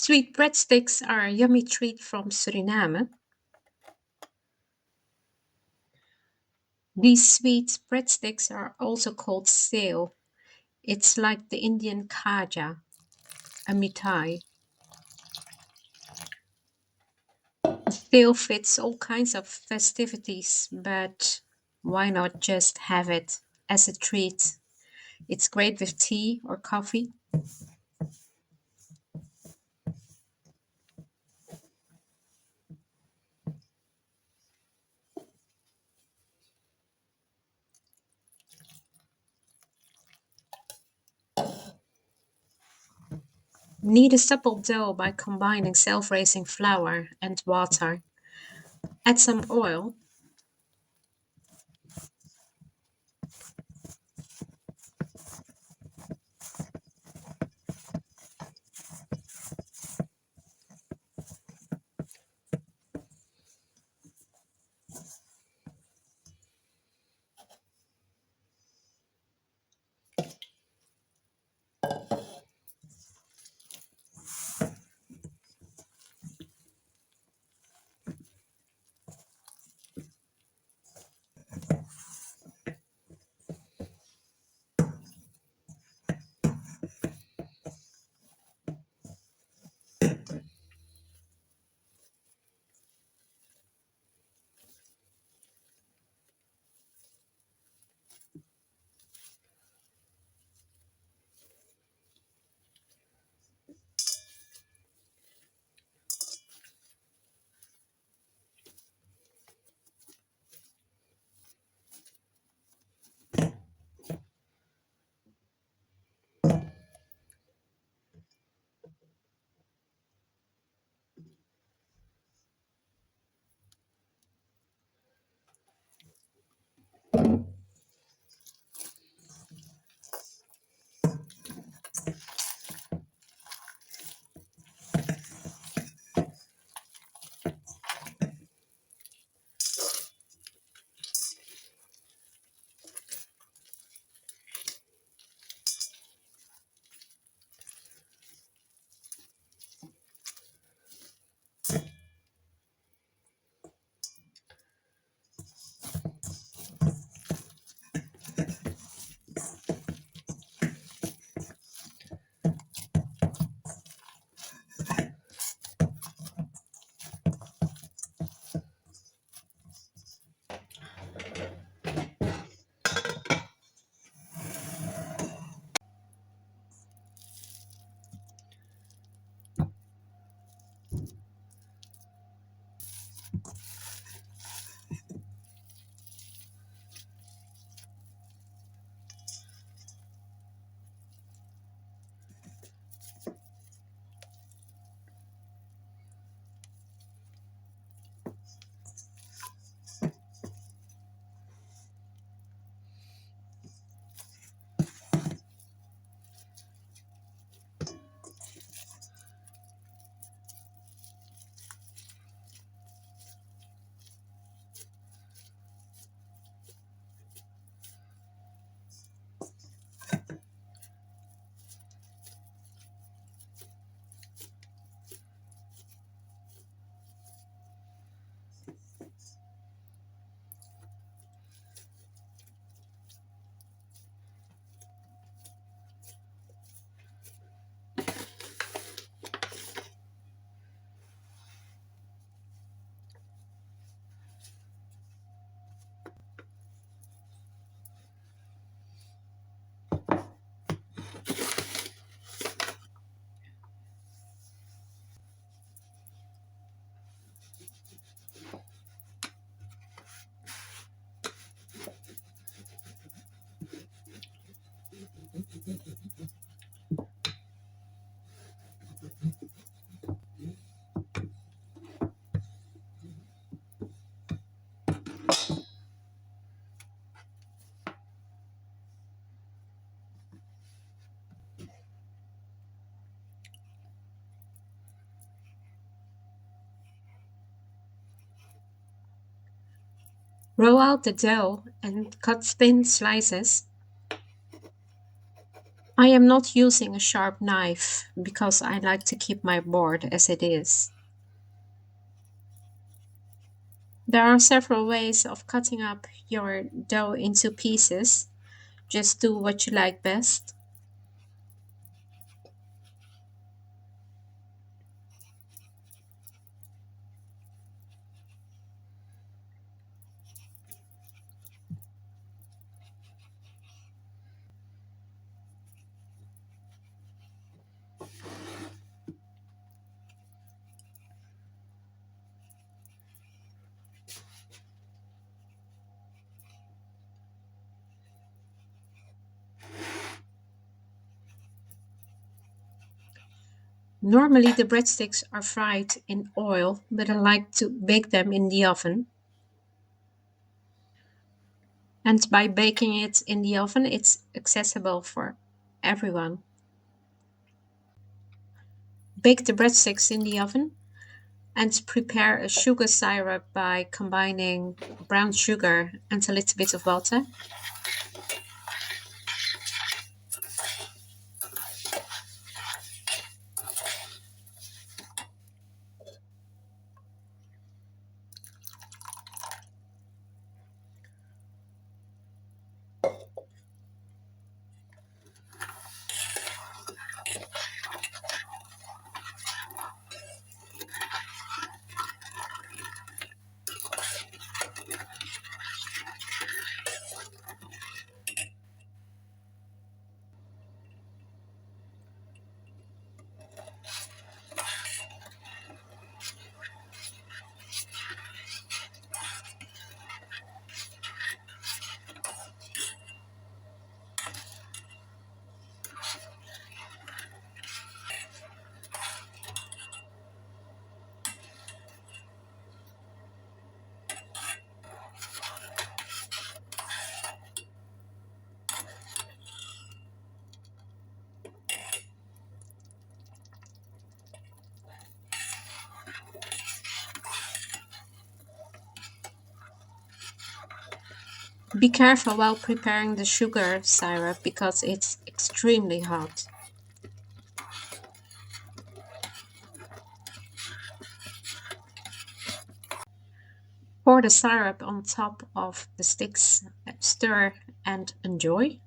Sweet breadsticks are a yummy treat from Suriname. These sweet breadsticks are also called stale. It's like the Indian khaja, a mithai. Stale fits all kinds of festivities, but why not just have it as a treat? It's great with tea or coffee. Knead a supple dough by combining self-raising flour and water. Add some oil. Roll out the dough and cut thin slices. I am not using a sharp knife because I like to keep my board as it is. There are several ways of cutting up your dough into pieces. Just do what you like best. Normally the breadsticks are fried in oil, but I like to bake them in the oven. And by baking it in the oven, it's accessible for everyone. Bake the breadsticks in the oven and prepare a sugar syrup by combining brown sugar and a little bit of water. Be careful while preparing the sugar syrup because it's extremely hot. Pour the syrup on top of the sticks, stir and enjoy.